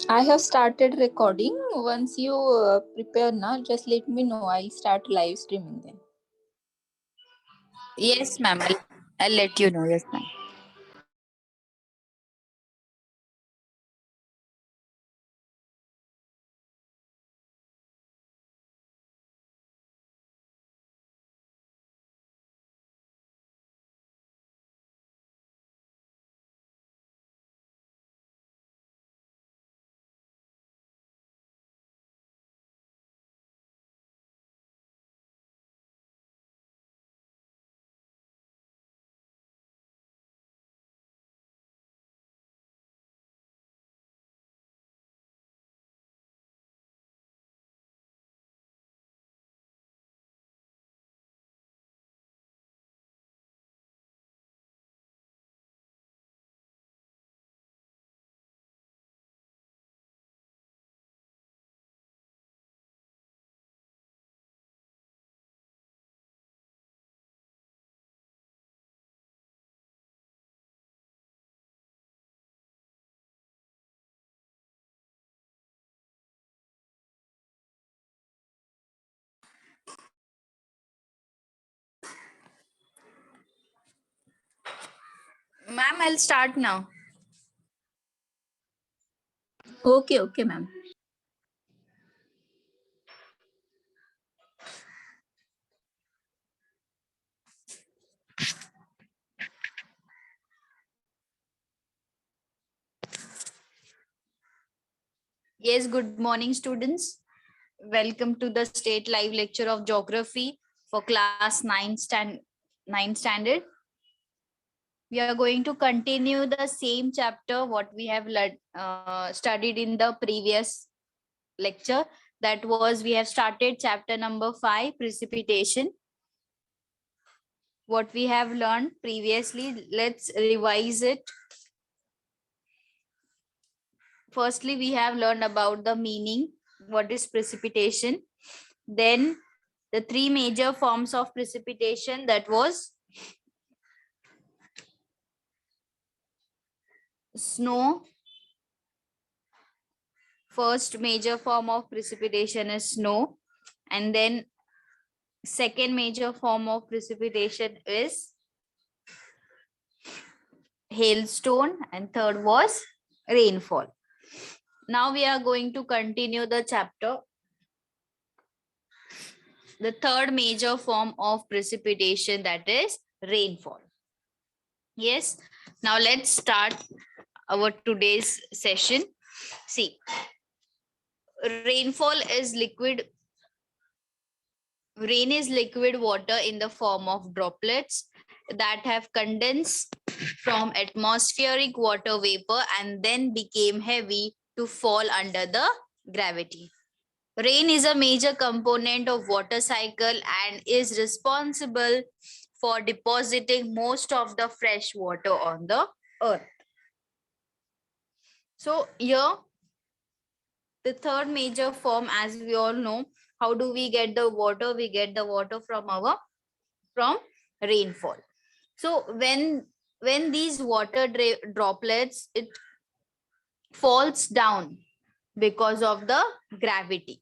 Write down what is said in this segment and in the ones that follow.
I have started recording. Once you prepare now, just let me know. I'll start live streaming then. Yes, ma'am. I'll let you know. Yes, ma'am. Ma'am, I'll start now. Okay, ma'am. Yes, good morning, students. Welcome to the state live lecture of geography for class 9th standard. We are going to continue the same chapter what we have studied in the previous lecture. That was, we have started chapter number 5, precipitation. What we have learned previously, let's revise it. Firstly, we have learned about the meaning, what is precipitation. Then the three major forms of precipitation, that was snow. First major form of precipitation is snow, and then second major form of precipitation is hailstone, and third was rainfall. Now we are going to continue the chapter. The third major form of precipitation, that is rainfall. Yes, now let's start our today's session. See, rainfall is liquid. Rain is liquid water in the form of droplets that have condensed from atmospheric water vapor and then became heavy to fall under the gravity. Rain is a major component of water cycle and is responsible for depositing most of the fresh water on the earth. So here, the third major form, as we all know, how do we get the water? We get the water from rainfall. So when these water droplets, it falls down because of the gravity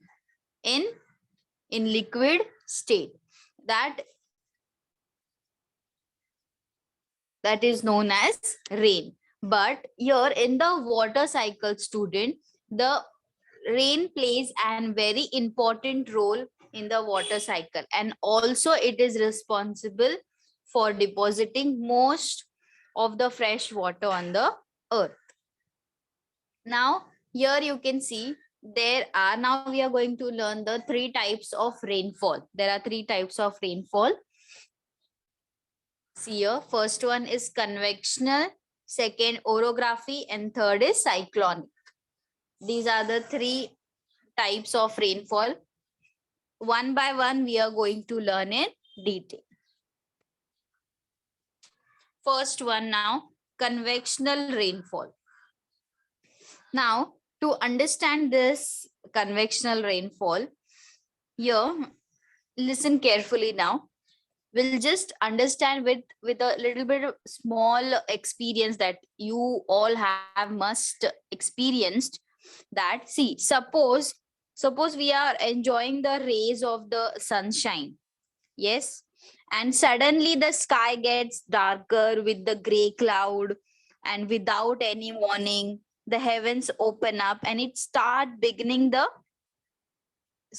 in liquid state, that is known as rain. But here in the water cycle, student, the rain plays a very important role in the water cycle, and also it is responsible for depositing most of the fresh water on the earth. Now here you can see now we are going to learn the three types of rainfall. There are three types of rainfall. See here, first one is convectional, second orography, and third is cyclonic. These are the three types of rainfall. One by one, we are going to learn in detail. First one now, convectional rainfall. Now, to understand this convectional rainfall, here, listen carefully now. we'll just understand with a little bit of small experience that you all have must experienced. That, see, suppose we are enjoying the rays of the sunshine, yes, and suddenly the sky gets darker with the gray cloud, and without any warning the heavens open up and it start beginning the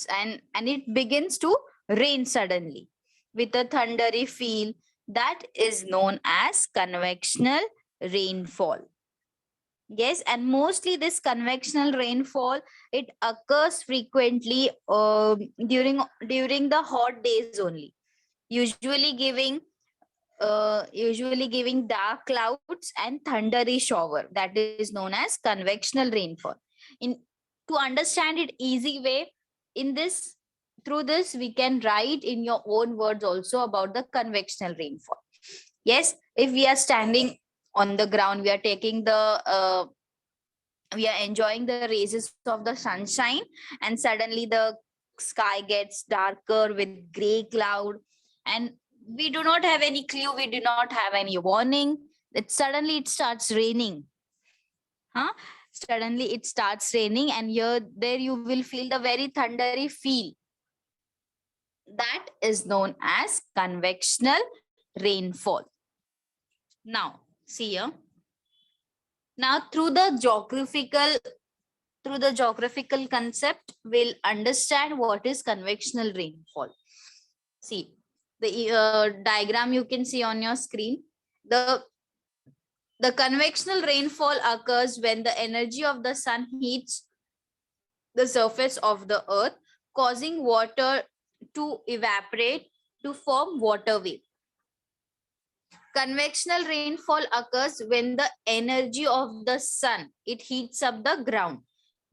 and it begins to rain suddenly with a thundery feel. That is known as convectional rainfall. Yes, and mostly this convectional rainfall, it occurs frequently during the hot days only, usually giving dark clouds and thundery shower. That is known as convectional rainfall. In To understand it easy way, in this through this we can write in your own words also about the convectional rainfall. Yes, if we are standing on the ground, we are taking the we are enjoying the rays of the sunshine, and suddenly the sky gets darker with gray cloud, and we do not have any clue, we do not have any warning, that suddenly it starts raining. Huh? Suddenly it starts raining, and here there you will feel the very thundery feel. That is known as convectional rainfall. Now see here. Now through the geographical concept, we'll understand what is convectional rainfall. See, the diagram you can see on your screen. The convectional rainfall occurs when the energy of the sun heats the surface of the earth, causing water to evaporate to form water vapor. Convectional rainfall occurs when the energy of the sun, it heats up the ground.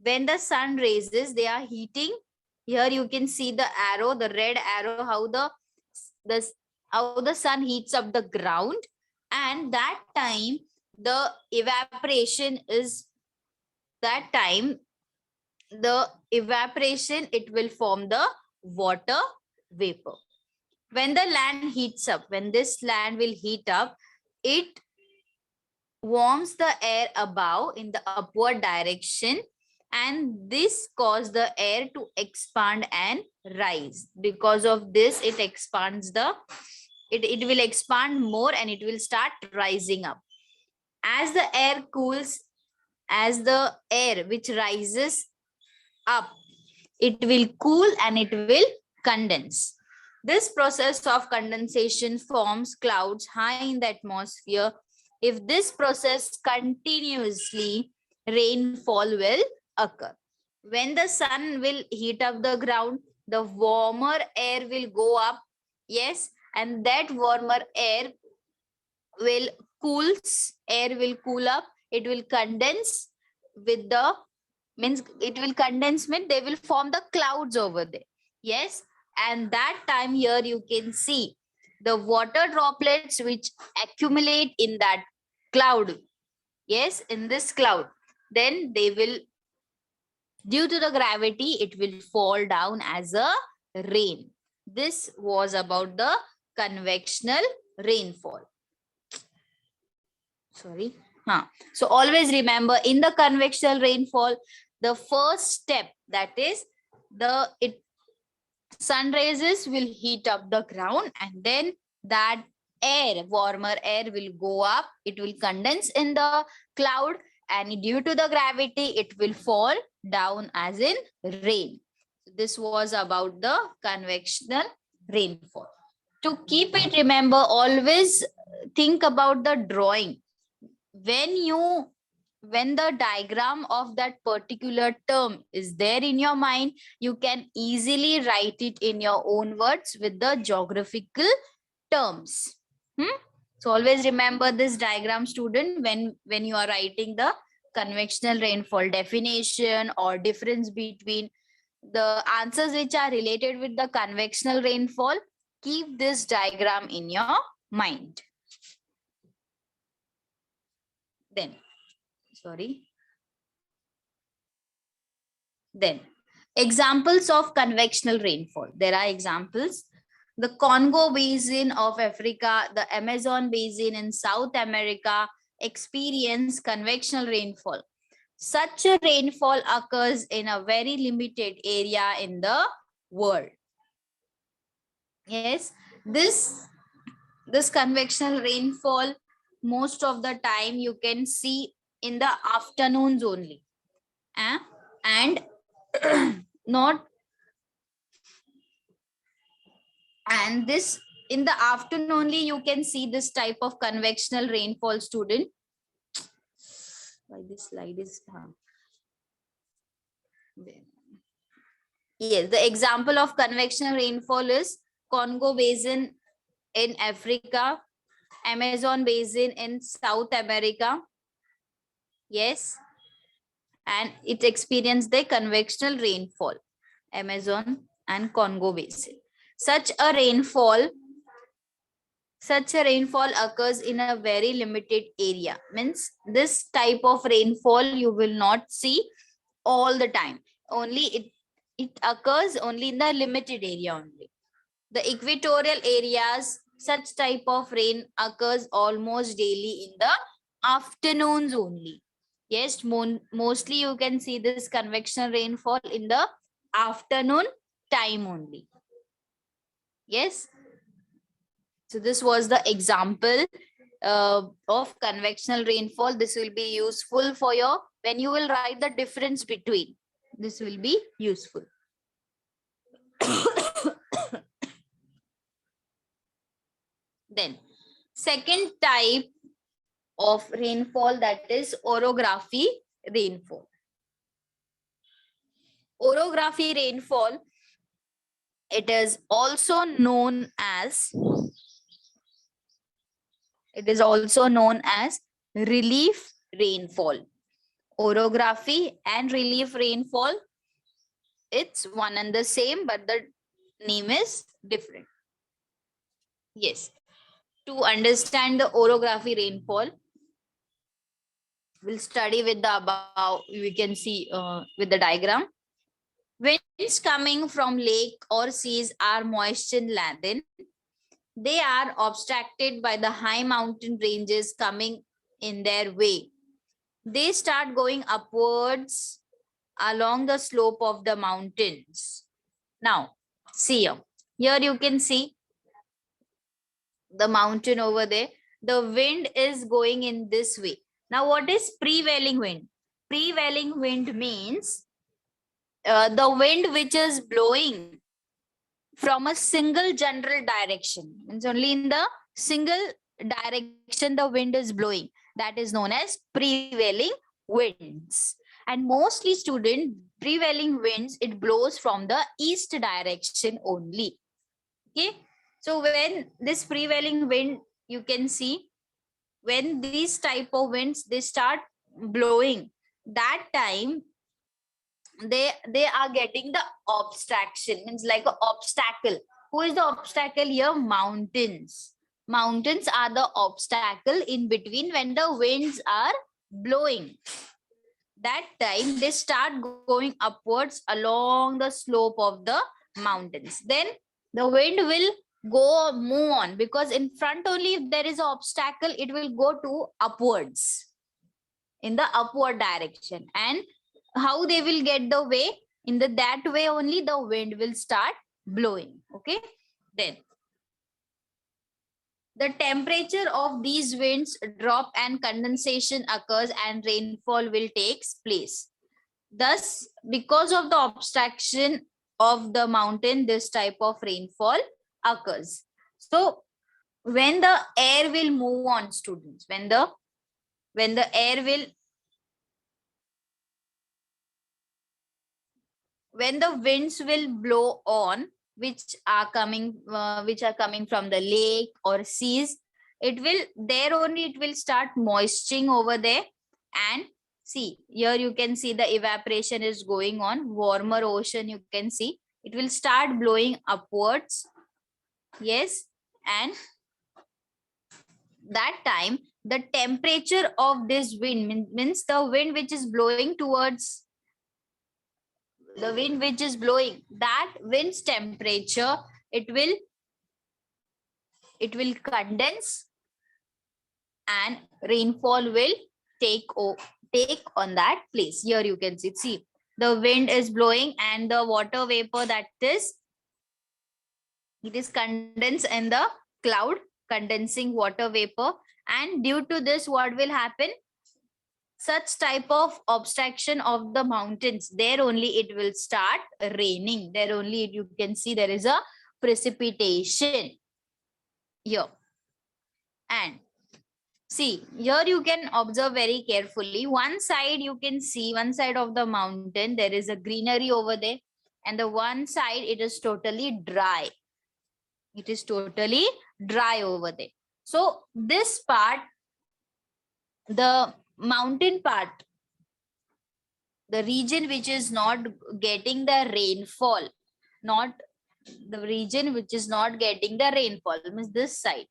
When the sun raises, they are heating. Here you can see the arrow, the red arrow, how the sun heats up the ground, and that time the evaporation is that time the evaporation, it will form the water vapor. When the land heats up, when this land will heat up, it warms the air above in the upward direction, and this causes the air to expand and rise. Because of this, it will expand more and it will start rising up. As the air cools, as the air which rises up, it will cool and it will condense. This process of condensation forms clouds high in the atmosphere. If this process continuously, rainfall will occur. When the sun will heat up the ground, the warmer air will go up. Yes, and that warmer air will cool up. It will condense with the means it will condense means they will form the clouds over there. Yes, and that time here you can see the water droplets which accumulate in that cloud. Yes, in this cloud, then they will, due to the gravity, it will fall down as a rain. This was about the convectional rainfall. Sorry. So always remember, in the convectional rainfall, the first step, that is sun raises will heat up the ground, and then that warmer air will go up, it will condense in the cloud, and due to the gravity, it will fall down as in rain. This was about the convectional rainfall. To keep it, remember, always think about the drawing. When the diagram of that particular term is there in your mind, you can easily write it in your own words with the geographical terms. So always remember this diagram, student, when you are writing the convectional rainfall definition or difference between the answers which are related with the convectional rainfall. Keep this diagram in your mind. Then examples of convectional rainfall. There are examples. The Congo Basin of Africa, the Amazon Basin in South America experience convectional rainfall. Such a rainfall occurs in a very limited area in the world. Yes, this convectional rainfall most of the time you can see in the afternoons only. And not and this in the afternoon only you can see this type of convectional rainfall, student. Why this slide is yes, the example of convectional rainfall is Congo Basin in Africa, Amazon Basin in South America. Yes, and it experienced the convectional rainfall, Amazon and Congo Basin. Such a rainfall occurs in a very limited area. Means this type of rainfall you will not see all the time. Only it occurs only in the limited area only. The equatorial areas, such type of rain occurs almost daily in the afternoons only. Yes, mostly you can see this convectional rainfall in the afternoon time only. Yes. So this was the example of convectional rainfall. This will be useful for your, when you will write the difference between. This will be useful. Then, second type of rainfall, that is orography rainfall. Orography rainfall, it is also known as relief rainfall. Orography and relief rainfall, it's one and the same, but the name is different. Yes. To understand the orography rainfall, we'll study with the above, we can see with the diagram. Winds coming from lake or seas are moisture laden. They are obstructed by the high mountain ranges coming in their way. They start going upwards along the slope of the mountains. Now, see here. Here you can see the mountain over there. The wind is going in this way. Now, what is prevailing wind? Prevailing wind means the wind which is blowing from a single general direction. Means only in the single direction the wind is blowing. That is known as prevailing winds. And mostly, student, prevailing winds, it blows from the east direction only. Okay. So when this prevailing wind, you can see, when these type of winds, they start blowing, that time they are getting the obstruction, means like an obstacle. Who is the obstacle here? Mountains. Mountains are the obstacle in between when the winds are blowing. That time they start going upwards along the slope of the mountains. Then the wind will move on, because in front only if there is an obstacle, it will go to upwards, in the upward direction. And how they will get the way? In that way only the wind will start blowing. Okay. Then the temperature of these winds drop and condensation occurs and rainfall will take place. Thus, because of the obstruction of the mountain, this type of rainfall occurs. So when the air will move on, students, when the air will, when the winds will blow on, which are coming from the lake or seas, it will, there only it will start moisturing over there. And see, here you can see the evaporation is going on, warmer ocean, you can see it will start blowing upwards. Yes. And that time the temperature of this wind, means the wind which is blowing towards, the wind which is blowing, that wind's temperature, it will it will condense and rainfall will take on that place. Here you can see the wind is blowing and the water vapor that is, it is condensed in the cloud, condensing water vapor, and due to this what will happen, such type of obstruction of the mountains, there only it will start raining. There only you can see there is a precipitation here. And see, here you can observe very carefully. One side you can see, one side of the mountain, there is a greenery over there. And the one side, it is totally dry. It is totally dry over there. So this part, the mountain part, the region which is not getting the rainfall, not the region which is not getting the rainfall, means this side.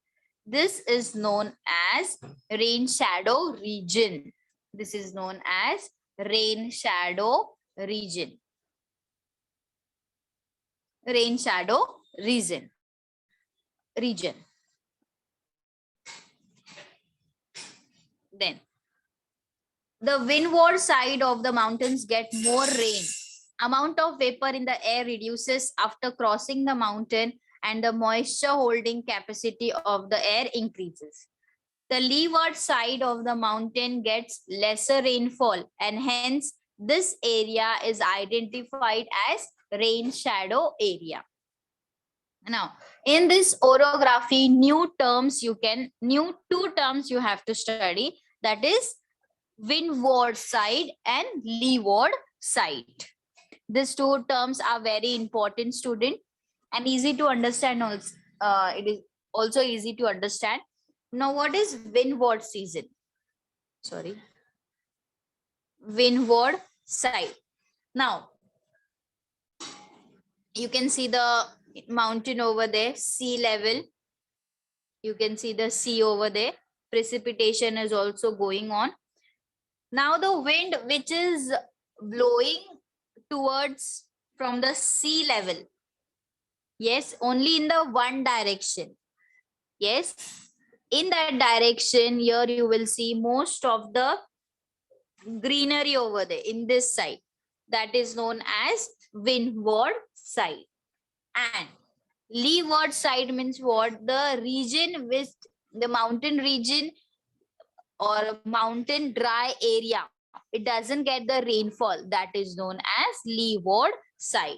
This is known as rain shadow region. This is known as rain shadow region. Rain shadow region. Then the windward side of the mountains get more rain. Amount of vapor in the air reduces after crossing the mountain and the moisture holding capacity of the air increases. The leeward side of the mountain gets lesser rainfall and hence this area is identified as rain shadow area. Now, in this orography, new two terms you have to study, that is windward side and leeward side. These two terms are very important, student, and easy to understand also. It is also easy to understand. Now, what is windward season? Sorry. Windward side. Now, you can see the mountain over there, sea level. You can see the sea over there. Precipitation is also going on. Now, the wind which is blowing towards from the sea level. Yes, only in the one direction. Yes, in that direction, here you will see most of the greenery over there in this side. That is known as windward side. And leeward side means what? The region with the mountain region or mountain dry area. It doesn't get the rainfall. That is known as leeward side.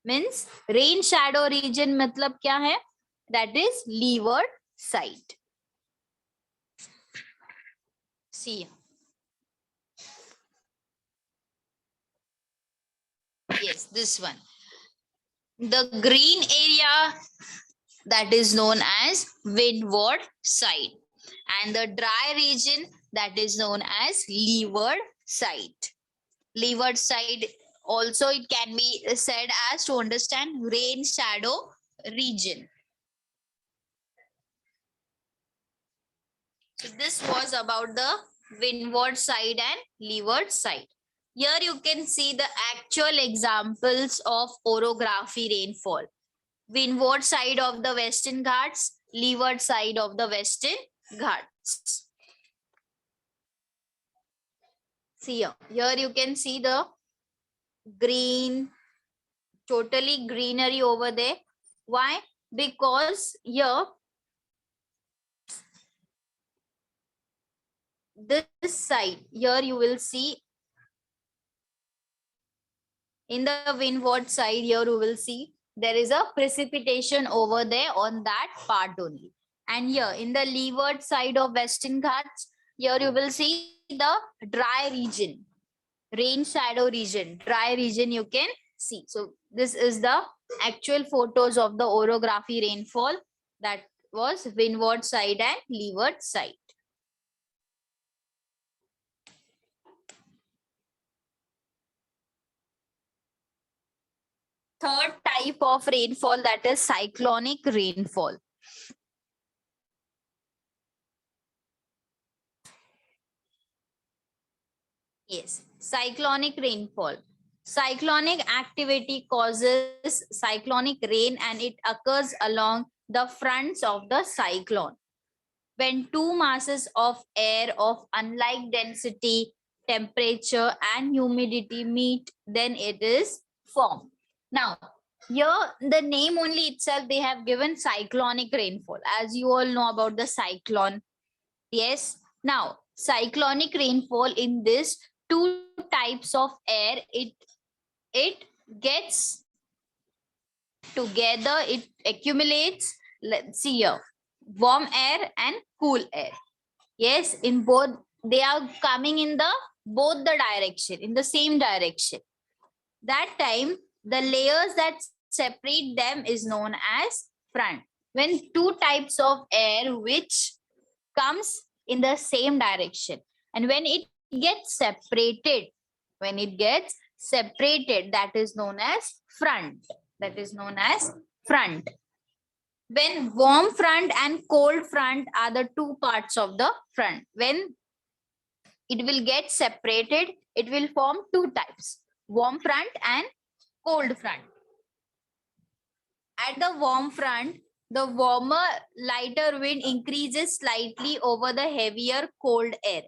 Means rain shadow region matlab kya hai? That is leeward side. See. Yes, this one. The green area, that is known as windward side. And the dry region, that is known as leeward side. Leeward side also it can be said as, to understand, rain shadow region. So this was about the windward side and leeward side. Here you can see the actual examples of orography rainfall. Windward side of the Western Ghats, leeward side of the Western Ghats. See here you can see the green, totally greenery over there. Why? Because here, this side, here you will see, in the windward side, here you will see there is a precipitation over there on that part only. And here in the leeward side of Western Ghats, here you will see the dry region, rain shadow region, dry region you can see. So this is the actual photos of the orography rainfall, that was windward side and leeward side. Third type of rainfall, that is cyclonic rainfall. Yes, cyclonic rainfall. Cyclonic activity causes cyclonic rain and it occurs along the fronts of the cyclone. When two masses of air of unlike density, temperature, and humidity meet, then it is formed. Now, here the name only itself, they have given cyclonic rainfall. As you all know about the cyclone. Yes. Now, cyclonic rainfall in this two types of air, it gets together, it accumulates. Let's see here, warm air and cool air. Yes, in both, they are coming in the both the direction, in the same direction. That time, the layers that separate them is known as front. When two types of air which comes in the same direction, and when it gets separated, that is known as front. That is known as front. When warm front and cold front are the two parts of the front, when it will get separated, it will form two types, warm front and cold front. At the warm front, the warmer, lighter wind increases slightly over the heavier cold air.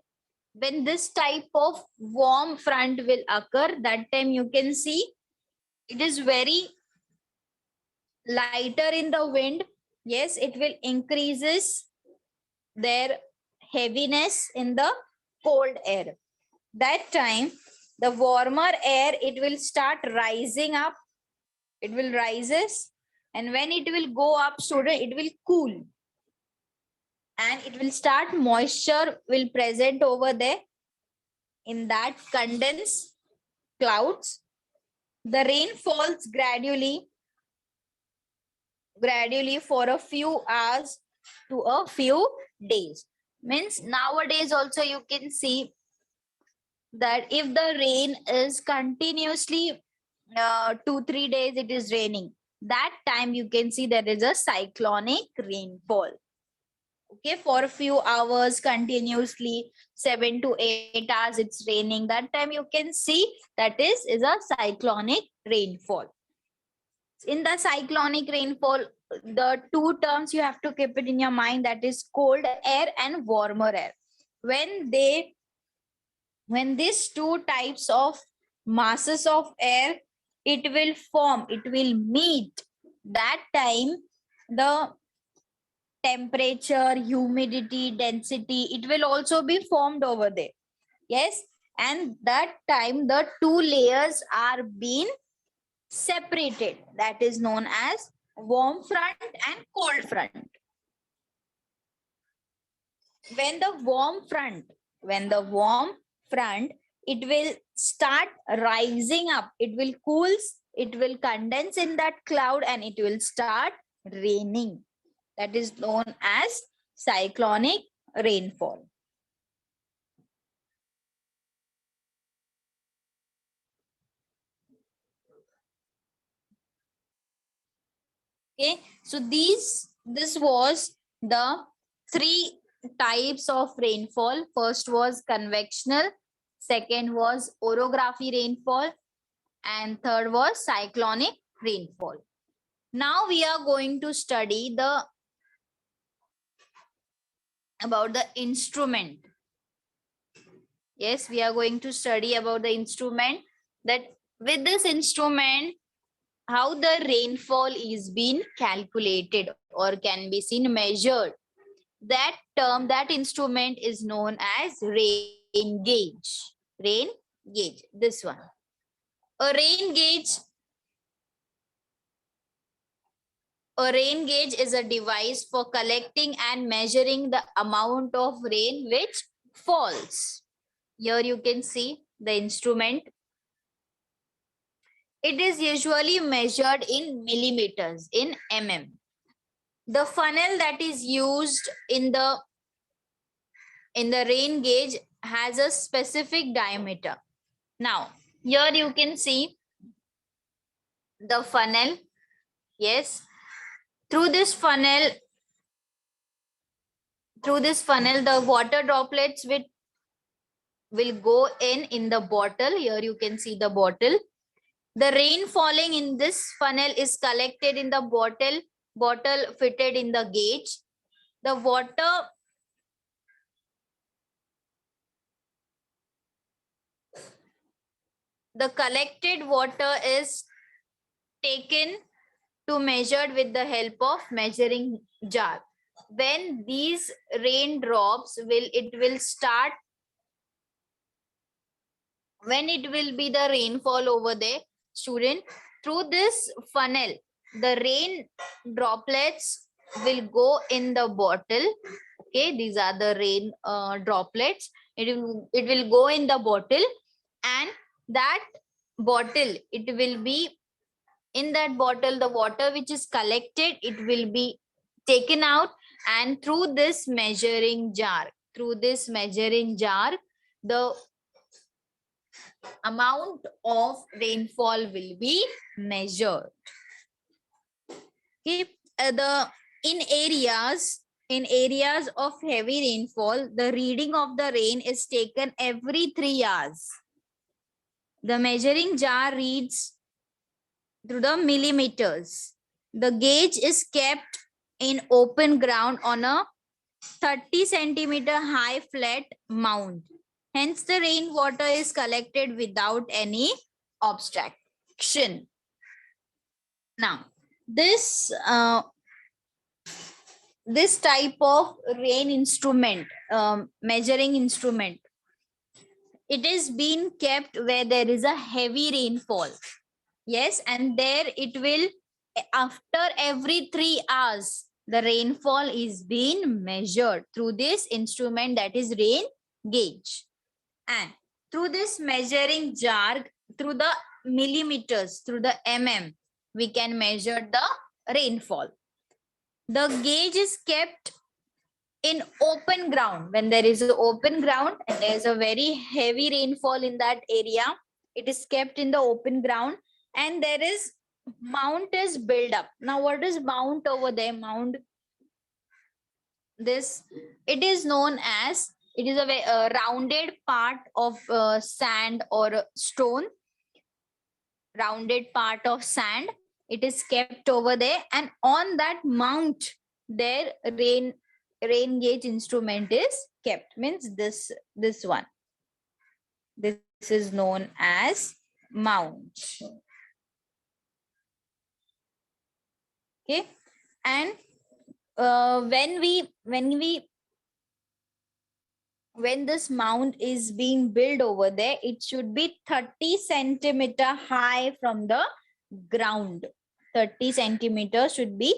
When this type of warm front will occur, that time you can see it is very lighter in the wind. Yes, it will increases their heaviness in the cold air. That time, the warmer air, it will start rising up. It will rises, and when it will go up, student, it will cool, and it will start, moisture will present over there in that condensed clouds. The rain falls gradually for a few hours to a few days. Means nowadays also you can see that if the rain is continuously 2-3 days it is raining, that time you can see there is a cyclonic rainfall. Okay, for a few hours continuously, 7 to 8 hours it's raining, that time you can see that is a cyclonic rainfall. In the cyclonic rainfall, the two terms you have to keep it in your mind, that is cold air and warmer air. When these two types of masses of air, it will form, it will meet, that time the temperature, humidity, density, it will also be formed over there. Yes, and that time the two layers are being separated, that is known as warm front and cold front. When the warm front, it will start rising up, it will cool, it will condense in that cloud, and it will start raining. That is known as cyclonic rainfall. Okay, so this was the three types of rainfall. First was convectional, second was orography rainfall, and third was cyclonic rainfall. Now we are going to study about the instrument. Yes, we are going to study about the instrument, that with this instrument, how the rainfall is being calculated or can be seen measured. That term, that instrument is known as rain gauge. Rain gauge, this one. A rain gauge is a device for collecting and measuring the amount of rain which falls. Here you can see the instrument. It is usually measured in millimeters, in mm. The funnel that is used in the rain gauge has a specific diameter. Now, here you can see the funnel. Yes, through this funnel, the water droplets will go in the bottle. Here you can see the bottle. The rain falling in this funnel is collected in the bottle bottle fitted in the gauge. The water the collected water is taken to measured with the help of measuring jar. When these raindrops will start, when it will be the rainfall over there, student, through this funnel, the rain droplets will go in the bottle. Okay, these are the rain droplets. It will go in the bottle, and that bottle, it will be in that bottle, the water which is collected, it will be taken out, and through this measuring jar, the amount of rainfall will be measured. Okay, the in areas of heavy rainfall, the reading of the rain is taken every 3 hours. The measuring jar reads through the millimeters. The gauge is kept in open ground on a 30 centimeter high flat mound. Hence, the rainwater is collected without any obstruction. Now, this type of rain instrument, measuring instrument, it is being kept where there is a heavy rainfall. Yes, and there it will, after every 3 hours, the rainfall is being measured through this instrument, that is rain gauge. And through this measuring jar, through the millimeters, through the we can measure the rainfall. The gauge is kept in open ground. When there is an open ground and there is a very heavy rainfall in that area, it is kept in the open ground, and there is mount is built up. Now, what is mount over there? Mount, this, it is known as, it is a rounded part of sand or stone, rounded part of sand. It is kept over there, and on that mount, their rain gauge instrument is kept. Means this one. This is known as mount. Okay, and when this mount is being built over there, it should be 30 centimeter high from the ground. 30 centimeters should be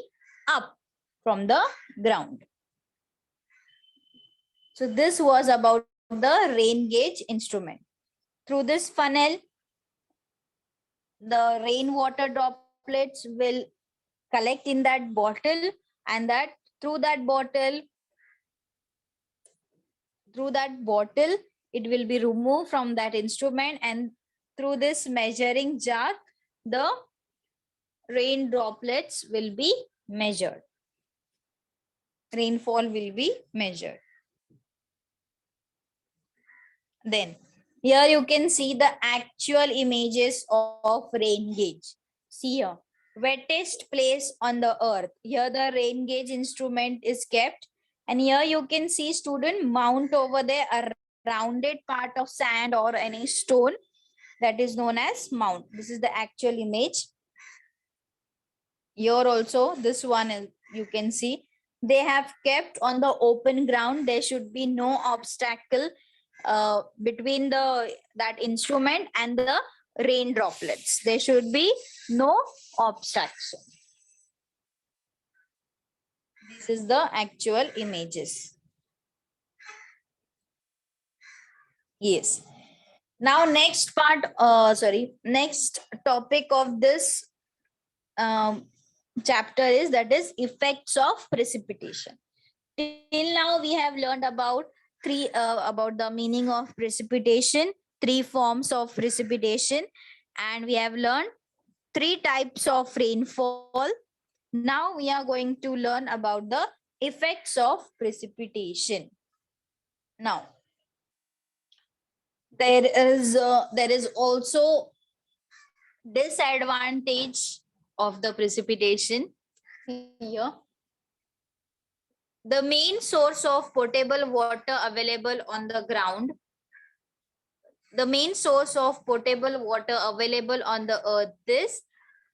up from the ground. So this was about the rain gauge instrument. Through this funnel, the rainwater droplets will collect in that bottle, and that through that bottle, it will be removed from that instrument, and through this measuring jar, the rain droplets will be measured. Rainfall will be measured. Then here you can see the actual images of rain gauge. See here, wettest place on the earth. Here the rain gauge instrument is kept, and here you can see, student, mount over there, a rounded part of sand or any stone, that is known as mount. This is the actual image. Here also, this one is, you can see, they have kept on the open ground. There should be no obstacle between that instrument and the rain droplets. There should be no obstruction. This is the actual images. Yes. Now next next topic of this chapter is, that is effects of precipitation. Till now we have learned about the meaning of precipitation, 3 forms of precipitation, and we have learned 3 types of rainfall. Now we are going to learn about the effects of precipitation. Now there is also disadvantage of the precipitation. See here. The main source of potable water available on the ground. The main source of potable water available on the earth is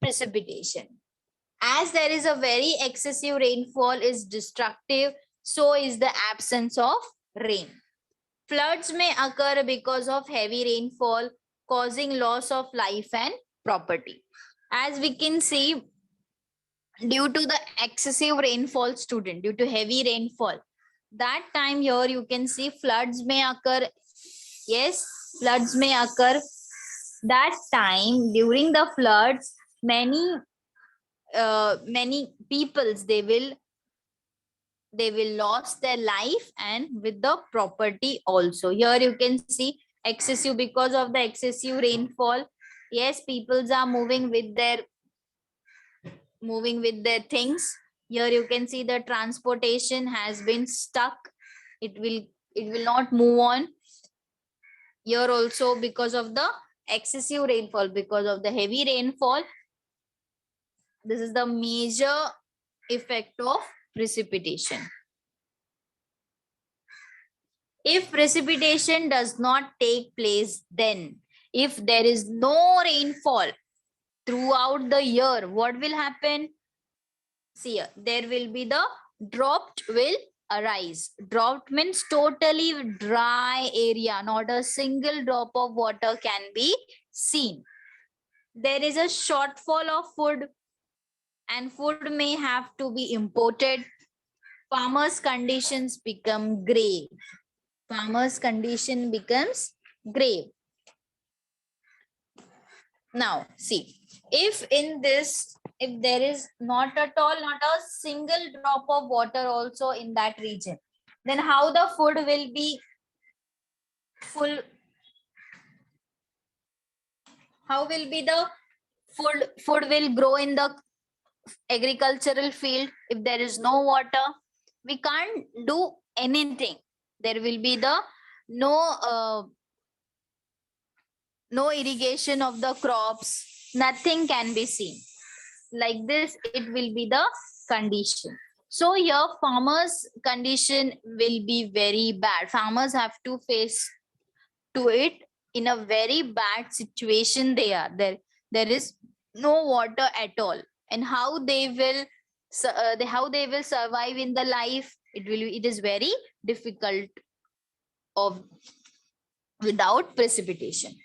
precipitation. As there is a very excessive rainfall is destructive, so is the absence of rain. Floods may occur because of heavy rainfall, causing loss of life and property. As we can see, due to the excessive rainfall, student, due to heavy rainfall, that time here you can see floods may occur. Yes, floods may occur. That time during the floods, many peoples they will lose their life and with the property also. Here you can see excessive, because of the excessive rainfall. Yes, peoples are moving with their things. Here you can see the transportation has been stuck. It will not move on. Here also, because of the excessive rainfall, because of the heavy rainfall, this is the major effect of precipitation. If precipitation does not take place, then if there is no rainfall throughout the year, what will happen? See here, there will be the drought will arise. Drought means totally dry area, not a single drop of water can be seen. There is a shortfall of food, and food may have to be imported. Farmers' conditions become grave. Farmers' condition becomes grave. Now, see, if there is not at all, not a single drop of water also in that region, then how the food will be full? How will be the food will grow in the agricultural field if there is no water? We can't do anything. There will be the no irrigation of the crops, nothing can be seen. Like this, it will be the condition. So here farmers condition will be very bad. Farmers have to face to it in a very bad situation. They are there is no water at all, and how they will survive in the life, it is very difficult of without precipitation.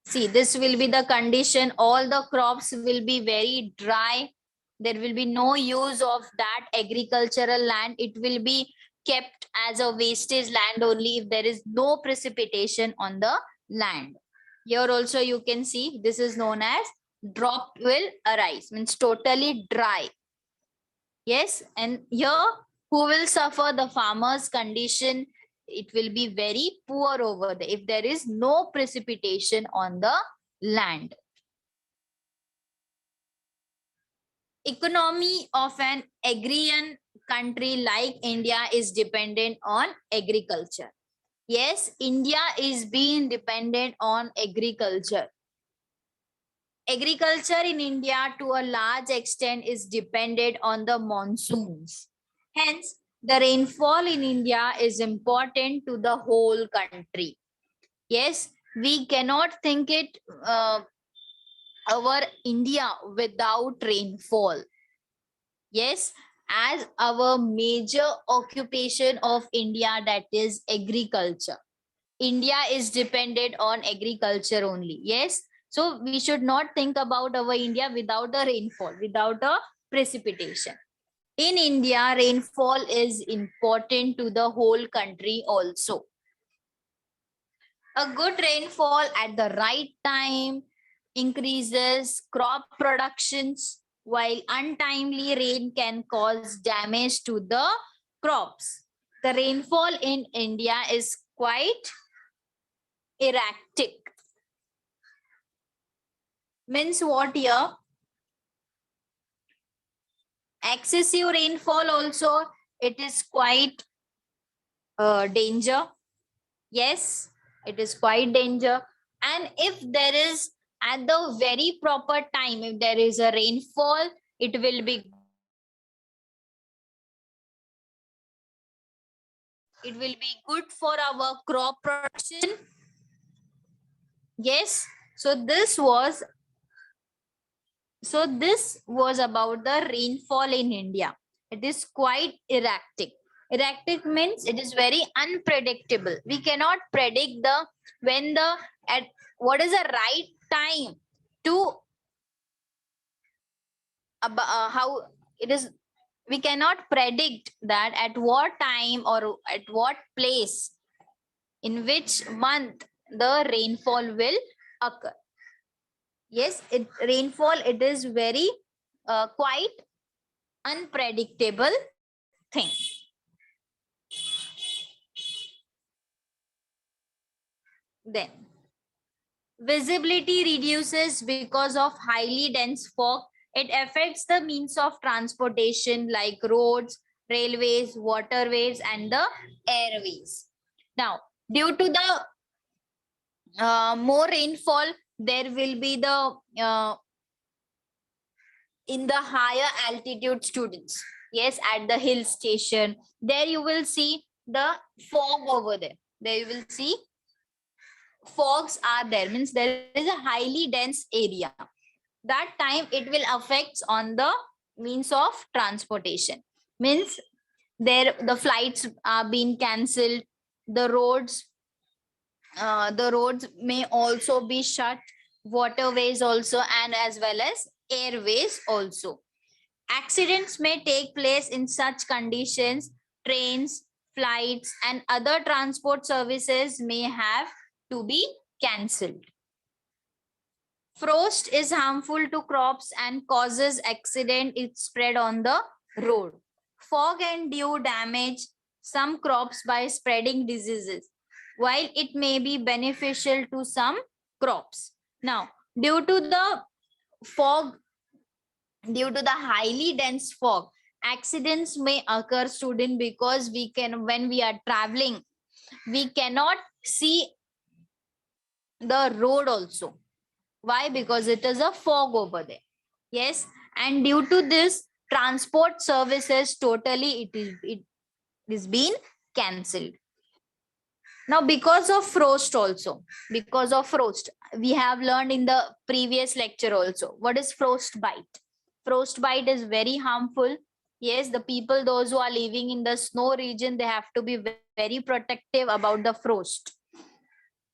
See, this will be the condition. All the crops will be very dry. There will be no use of that agricultural land. It will be kept as a wastage land only if there is no precipitation on the land. Here also you can see this is known as drought will arise, means totally dry. Yes, and here who will suffer? The farmer's condition. It will be very poor over there if there is no precipitation on the land. Economy of an agrarian country like India is dependent on agriculture. Yes, India is being dependent on agriculture. Agriculture in India to a large extent is dependent on the monsoons. Hence, the rainfall in India is important to the whole country. Yes, we cannot think it our India without rainfall. Yes, as our major occupation of India, that is agriculture. India is dependent on agriculture only. Yes, so we should not think about our India without a rainfall, without a precipitation. In India, rainfall is important to the whole country also. A good rainfall at the right time increases crop productions, while untimely rain can cause damage to the crops. The rainfall in India is quite erratic. Means what here? Excessive rainfall also, it is quite danger. Yes, it is quite danger. And if there is at the very proper time, if there is a rainfall, it will be good. It will be good for our crop production. Yes. This was about the rainfall in India. It is quite erratic. Erratic means it is very unpredictable. We cannot predict the when the at what is the right time to how it is. We cannot predict that at what time or at what place, in which month the rainfall will occur. Yes, rainfall, it is very quite unpredictable thing. Then visibility reduces because of highly dense fog. It affects the means of transportation like roads, railways, waterways, and the airways. Now, due to the more rainfall, there will be the in the higher altitude students. Yes, at the hill station, there you will see the fog over there. There you will see fogs are there, means there is a highly dense area. That time it will affect on the means of transportation, means there the flights are being cancelled, the roads may also be shut, waterways also, and as well as airways also. Accidents may take place in such conditions. Trains, flights, and other transport services may have to be cancelled. Frost is harmful to crops and causes accident if spread on the road. Fog and dew damage some crops by spreading diseases, while it may be beneficial to some crops. Now, due to the fog, due to the highly dense fog, accidents may occur, student, because when we are traveling, we cannot see the road also. Why? Because it is a fog over there. Yes, and due to this, transport services totally it is being cancelled. Now, because of frost also, because of frost, we have learned in the previous lecture also. What is frostbite? Frostbite is very harmful. Yes, the people, those who are living in the snow region, they have to be very protective about the frost.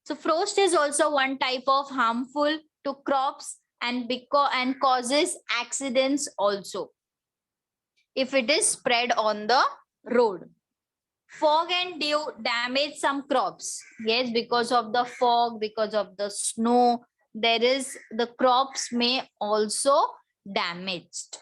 So frost is also one type of harmful to crops and causes accidents also if it is spread on the road. Fog and dew damage some crops. Yes, because of the fog, because of the snow, the crops may also damaged.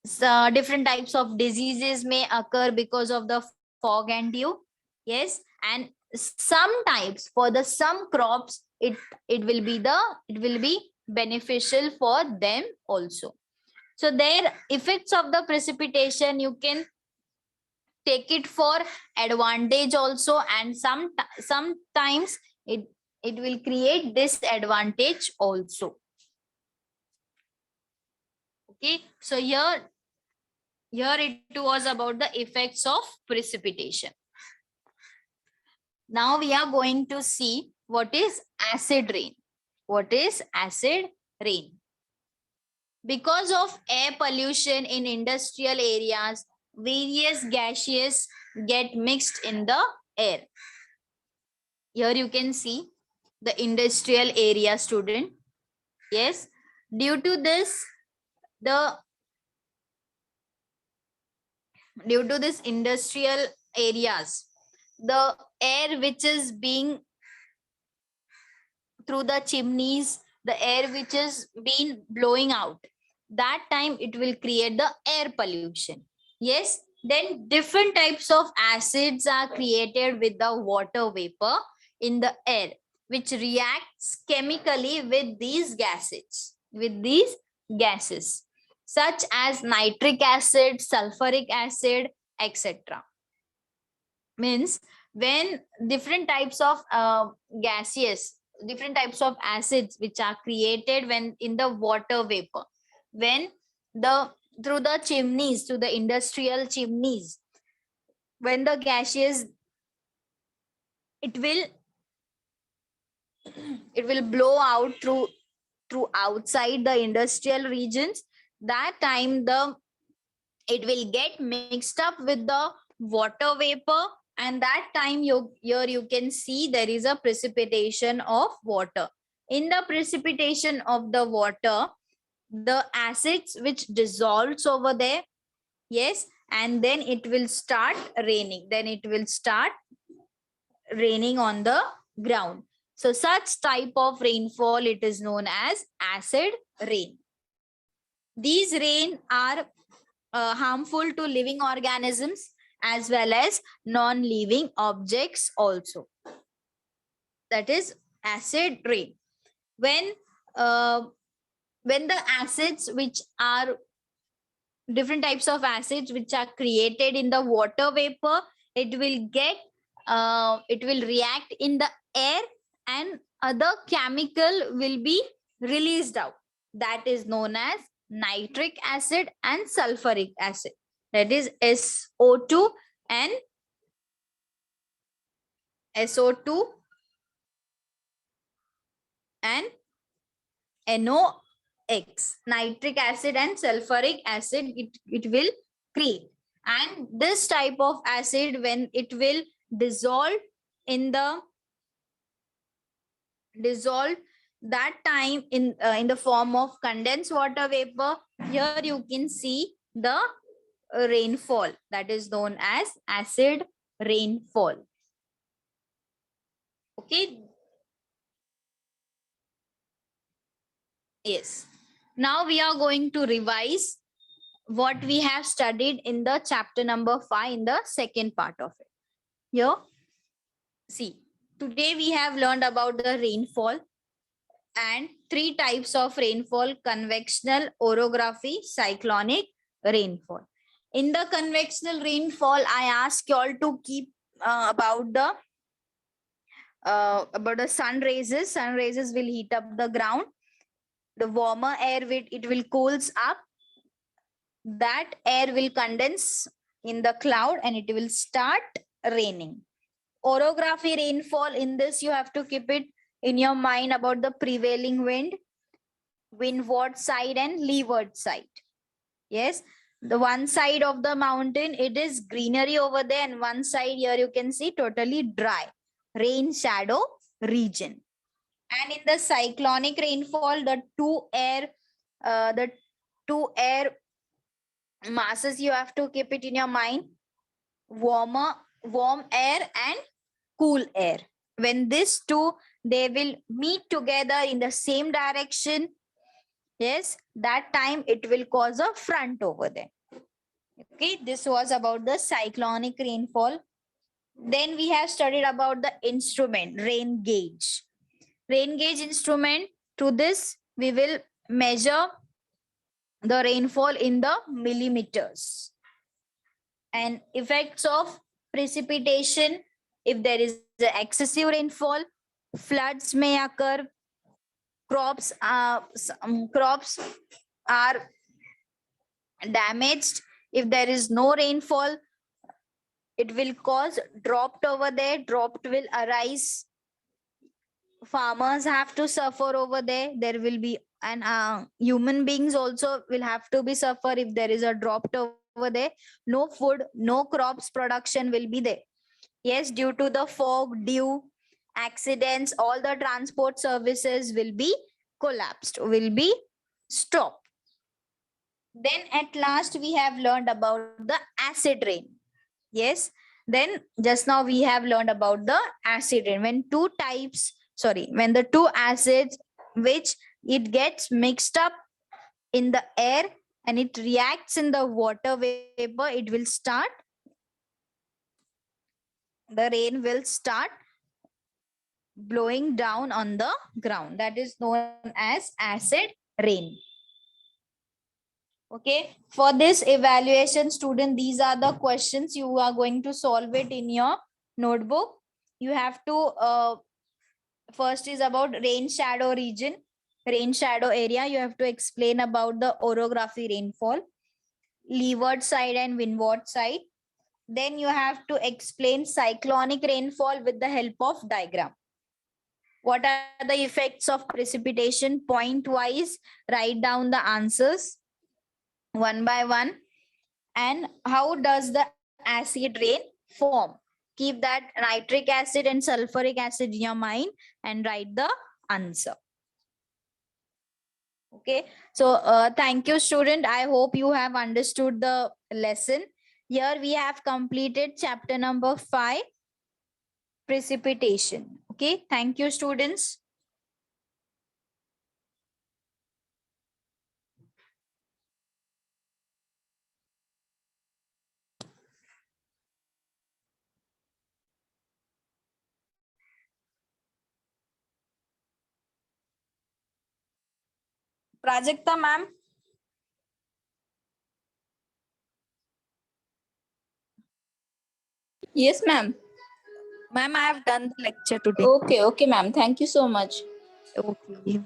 So different types of diseases may occur because of the fog and dew. Yes, and sometimes for the some crops it will be beneficial for them also. So their effects of the precipitation, you can take it for advantage also, and sometimes it will create disadvantage also. Okay, so here it was about the effects of precipitation. Now we are going to see what is acid rain. What is acid rain? Because of air pollution in industrial areas, various gases get mixed in the air. Here you can see the industrial area, student. Yes, due to this industrial areas, the air which is being through the chimneys, the air which is being blowing out, that time it will create the air pollution. Yes, then different types of acids are created with the water vapor in the air, which reacts chemically with these gases, such as nitric acid, sulfuric acid, etc. Means when different types of gaseous, different types of acids which are created when in the water vapor, when the through the chimneys, through the industrial chimneys, when the gaseous, it will blow out through outside the industrial regions. That time it will get mixed up with the water vapor, and that time here you can see there is a precipitation of water. In the precipitation of the water, the acids which dissolves over there, yes, and then it will start raining. Then it will start raining on the ground. So such type of rainfall, it is known as acid rain. These rain are harmful to living organisms as well as non-living objects also. That is acid rain. When the acids, which are different types of acids which are created in the water vapor, it will react in the air, and other chemical will be released out. That is known as nitric acid and sulfuric acid. That is SO2 and SO2 and NOx. Nitric acid and sulfuric acid, it will create. And this type of acid, when it will dissolve that time in the form of condensed water vapor, here you can see the rainfall, that is known as acid rainfall. Okay. Yes. Now we are going to revise what we have studied in the chapter number 5 in the second part of it. Here, see, today we have learned about the rainfall and 3 types of rainfall: convectional, orography, cyclonic rainfall. In the convectional rainfall, I ask you all to keep about the sun raises. Sun raises will heat up the ground. The warmer air, it will cools up. That air will condense in the cloud and it will start raining. Orography rainfall, in this you have to keep it in your mind about the prevailing wind, windward side and leeward side. Yes, the one side of the mountain, it is greenery over there, and one side here you can see totally dry, rain shadow region. And in the cyclonic rainfall, the two air masses, you have to keep it in your mind: warm air and cool air. When these two, they will meet together in the same direction, yes, that time it will cause a front over there. Okay, this was about the cyclonic rainfall. Then we have studied about the instrument, rain gauge. Rain gauge instrument, through this we will measure the rainfall in the millimeters. And effects of precipitation: if there is excessive rainfall, floods may occur, crops are damaged. If there is no rainfall, it will cause drought over there. Drought will arise. Farmers have to suffer over there. There will be, and human beings also will have to be suffer if there is a drought over there. No food, no crops production will be there. Yes, due to the fog, dew, accidents, all the transport services will be collapsed, will be stopped. Then at last we have learned about the acid rain. Yes, then just now we have learned about the acid rain. When the two acids which it gets mixed up in the air and it reacts in the water vapor, the rain will start blowing down on the ground. That is known as acid rain. Okay, for this evaluation, student, these are the questions. You are going to solve it in your notebook. You have to first is about rain shadow region, rain shadow area. You have to explain about the orography rainfall, leeward side and windward side. Then you have to explain cyclonic rainfall with the help of diagram. What are the effects of precipitation? Point wise, write down the answers one by one. And how does the acid rain form? Keep that nitric acid and sulfuric acid in your mind and write the answer. Okay, so thank you, student. I hope you have understood the lesson. Here we have completed chapter number 5, precipitation. Okay, thank you, students. Prajakta ma'am. Yes, ma'am. Ma'am, I have done the lecture today. Okay, ma'am. Thank you so much. Okay.